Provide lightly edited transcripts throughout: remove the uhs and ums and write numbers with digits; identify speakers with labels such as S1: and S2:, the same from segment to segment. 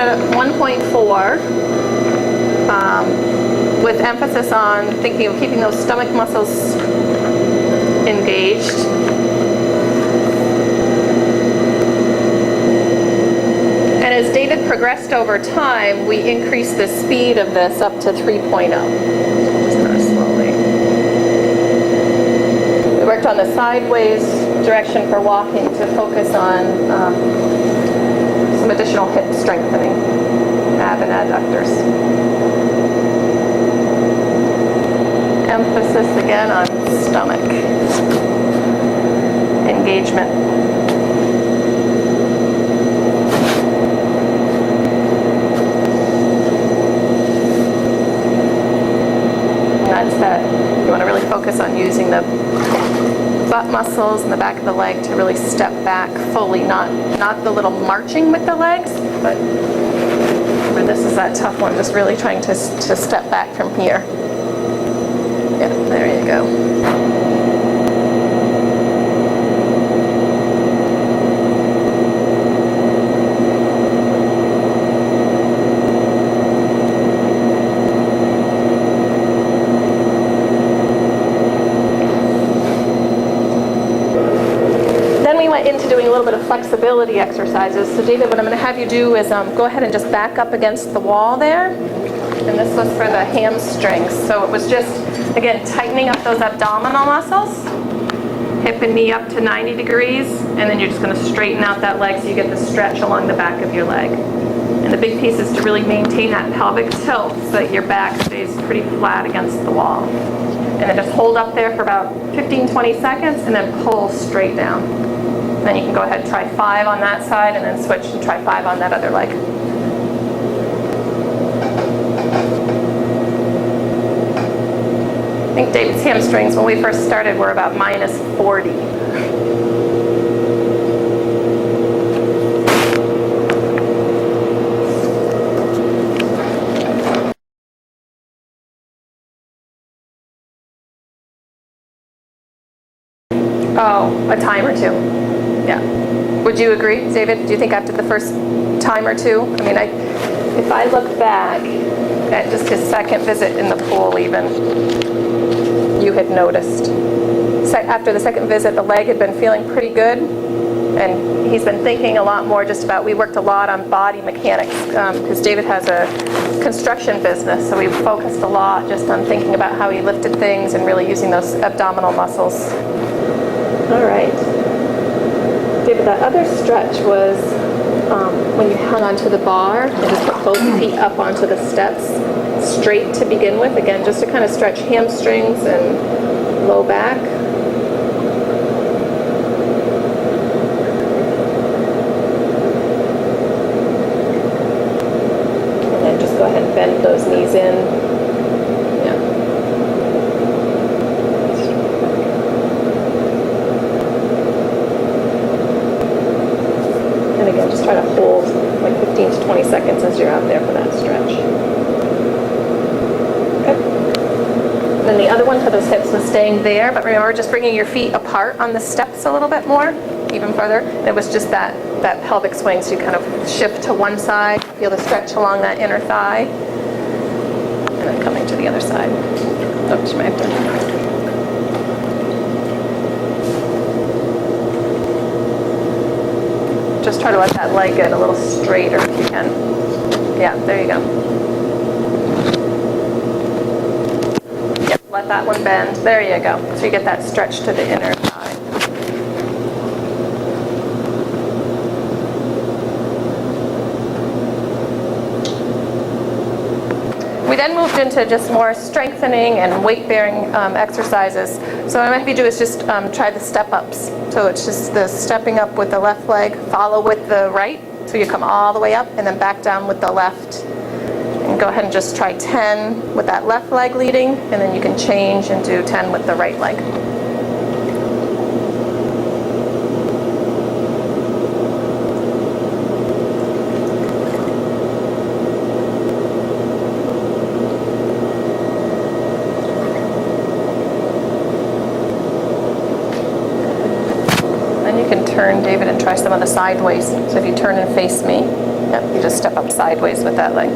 S1: at 1.4 with emphasis on thinking of keeping those stomach muscles engaged. And as David progressed over time, we increased the speed of this up to 3.0. Just kind of slowly. We worked on the sideways direction for walking to focus on some additional hip strengthening, ab and adductors. Emphasis again on stomach engagement. And that's that. You want to really focus on using the butt muscles in the back of the leg to really step back fully, not the little marching with the legs, but remember, this is that tough one, just really trying to step back from here. Yeah, there you go. Into doing a little bit of flexibility exercises. So David, what I'm going to have you do is go ahead and just back up against the wall there. And this was for the hamstrings. So it was just, again, tightening up those abdominal muscles. Hip and knee up to 90 degrees. And then you're just going to straighten out that leg so you get the stretch along the back of your leg. And the big piece is to really maintain that pelvic tilt so that your back stays pretty flat against the wall. And then just hold up there for about 15-20 seconds and then pull straight down. Then you can go ahead and try 5 on that side and then switch and try 5 on that other leg. I think David's hamstrings when we first started were about -40. Oh, a time or two. Yeah. Would you agree, David? Do you think after the first time or two? I mean, if I look back at just his second visit in the pool even, you had noticed. After the second visit, the leg had been feeling pretty good, and he's been thinking a lot more just about, we worked a lot on body mechanics, because David has a construction business, so we focused a lot just on thinking about how he lifted things and really using those abdominal muscles. All right. David, that other stretch was when you hung onto the bar and just put both feet up onto the steps straight to begin with. Again, just to kind of stretch hamstrings and low back. And then just go ahead and bend those knees in. Just try to hold like 15 to 20 seconds as you're out there for that stretch. Okay. And then the other one for those hips was staying there, but remember just bringing your feet apart on the steps a little bit more, even further. It was just that pelvic swing, so you kind of shift to one side, feel the stretch along that inner thigh, and then coming to the other side. Oops, you might have to. Just try to let that leg get a little straighter if you can. Yeah, there you go. Yep, let that one bend. There you go. So you get that stretch to the inner thigh. We then moved into just more strengthening and weight-bearing exercises. So what I'm going to have you do is just try the step-ups. So it's just the stepping up with the left leg, follow with the right. So you come all the way up and then back down with the left. And go ahead and just try 10 with that left leg leading, and then you can change and do 10 with the right leg. Turn, David, and try some of the sideways. So if you turn and face me, Yep, you just step up sideways with that leg.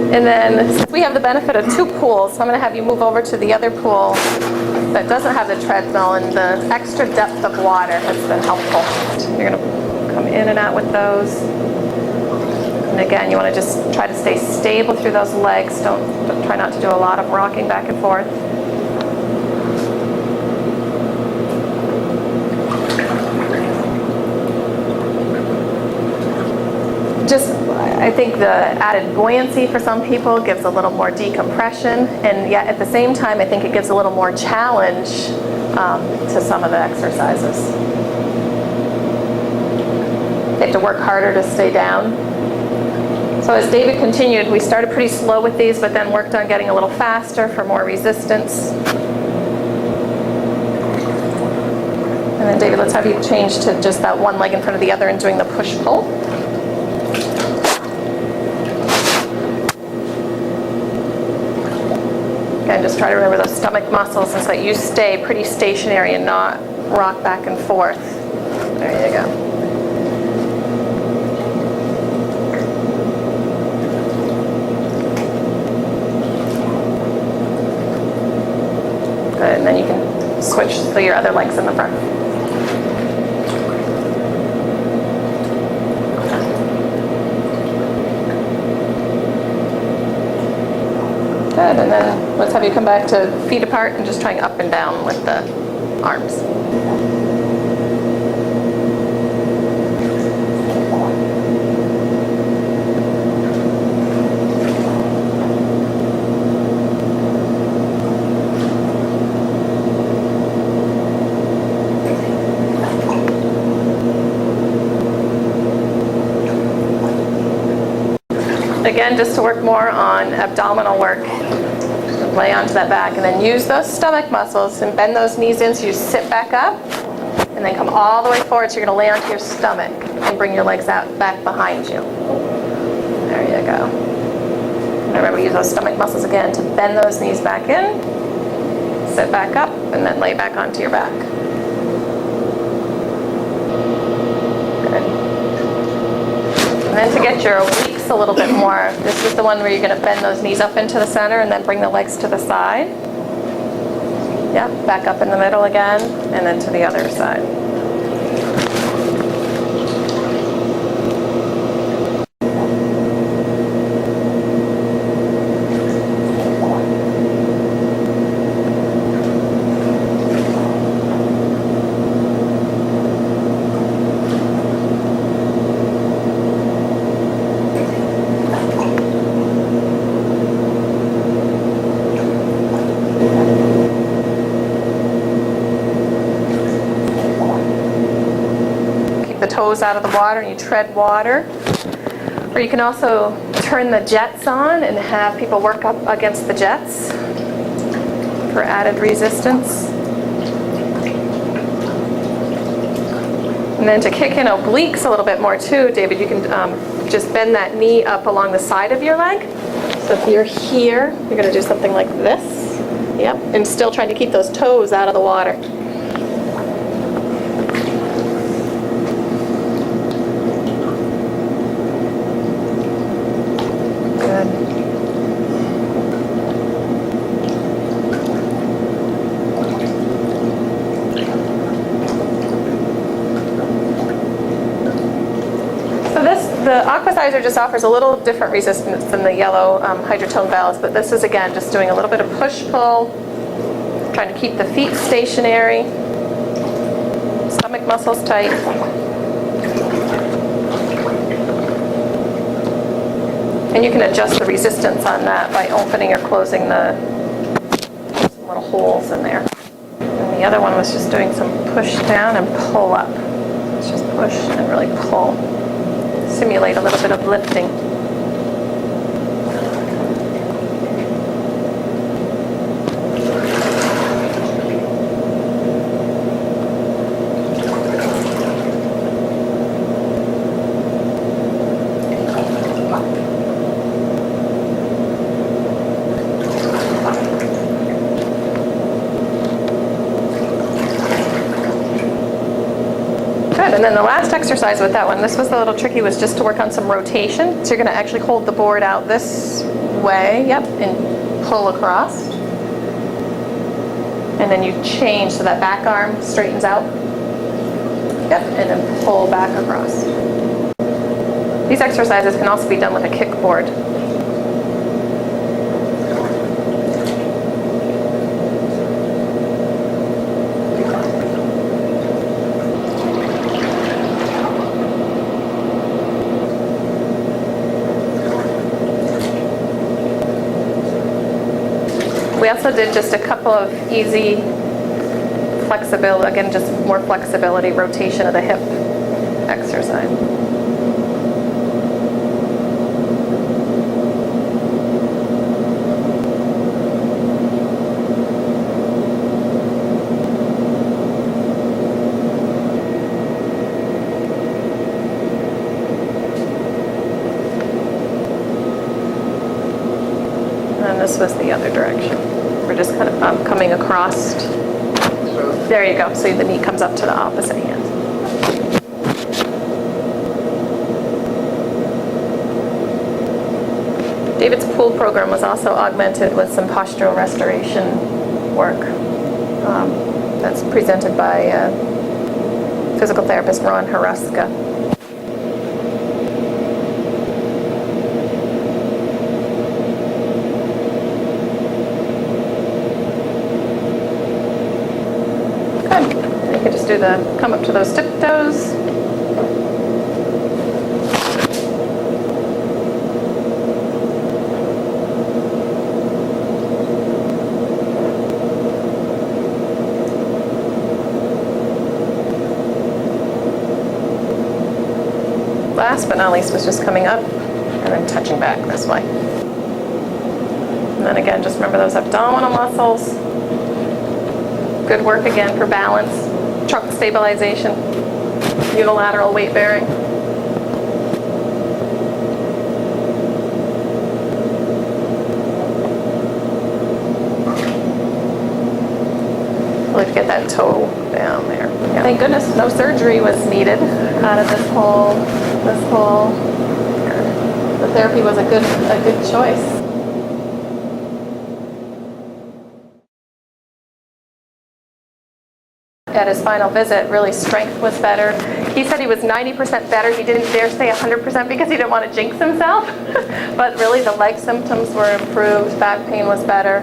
S1: And then, since we have the benefit of two pools, I'm going to have you move over to the other pool that doesn't have the treadmill, and the extra depth of water has been helpful. You're going to come in and out with those. And again, you want to just try to stay stable through those legs. Don't try not to do a lot of rocking back and forth. I think the added buoyancy for some people gives a little more decompression, and yet at the same time I think it gives a little more challenge to some of the exercises. They have to work harder to stay down. So as David continued, we started pretty slow with these, but then worked on getting a little faster for more resistance. And then David, let's have you change to just that one leg in front of the other and doing the push-pull. Again, just try to remember those stomach muscles so that you stay pretty stationary and not rock back and forth. There you go. Good, and then you can switch so your other leg's in the front. Good, and then let's have you come back to feet apart and just trying up and down with the arms. Again, just to work more on abdominal work. Lay onto that back and then use those stomach muscles and bend those knees in so you sit back up and then come all the way forward so you're going to lay onto your stomach and bring your legs out back behind you. There you go. And remember, use those stomach muscles again to bend those knees back in, sit back up, and then lay back onto your back. Good. And then to get your obliques a little bit more, this is the one where you're going to bend those knees up into the center and then bring the legs to the side. Yeah, back up in the middle again, and then to the other side. Toes out of the water and you tread water. Or you can also turn the jets on and have people work up against the jets for added resistance. And then to kick in obliques a little bit more too, David, you can just bend that knee up along the side of your leg. So if you're here, you're going to do something like this. Yep, and still trying to keep those toes out of the water. The Aquasizer just offers a little different resistance than the yellow hydrotone valves, but this is again just doing a little bit of push-pull, trying to keep the feet stationary, stomach muscles tight. And you can adjust the resistance on that by opening or closing the some little holes in there. And the other one was just doing some push down and pull up. Let's just push and really pull. Simulate a little bit of lifting. And then the last exercise with that one, this was a little tricky, was just to work on some rotation. So you're going to actually hold the board out this way, yep, and pull across. And then you change so that back arm straightens out. Yep, and then pull back across. These exercises can also be done with a kickboard. We also did just a couple of easy flexibility, again, just more flexibility, rotation of the hip exercise. And this was the other direction. We're just kind of coming across. There you go. So the knee comes up to the opposite hand. David's pool program was also augmented with some postural restoration work. That's presented by physical therapist Ron Haruska. Do the come up to those tiptoes. Last but not least was just coming up and then touching back this way. And then again, just remember those abdominal muscles. Good work again for balance. Trunk stabilization, unilateral weight bearing. Really get that toe down there. Yeah. Thank goodness no surgery was needed out of this whole. The therapy was a good choice. At his final visit, really strength was better. He said he was 90% better. He didn't dare say 100% because he didn't want to jinx himself. But really the leg symptoms were improved, back pain was better.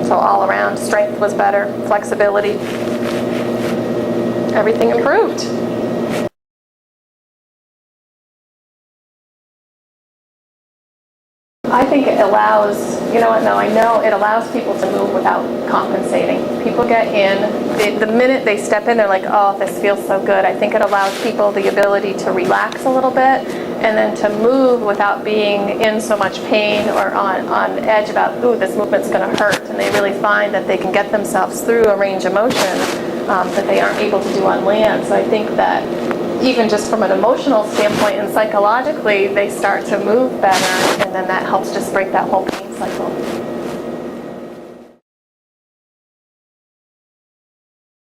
S1: So all around, strength was better, flexibility, everything improved. I think it allows, I know it allows people to move without compensating. People get in, the minute they step in, they're like, oh, this feels so good. I think it allows people the ability to relax a little bit and then to move without being in so much pain or on edge about, ooh, this movement's going to hurt. And they really find that they can get themselves through a range of motion that they aren't able to do on land. So I think that even just from an emotional standpoint and psychologically, they start to move better, and then that helps just break that whole pain cycle.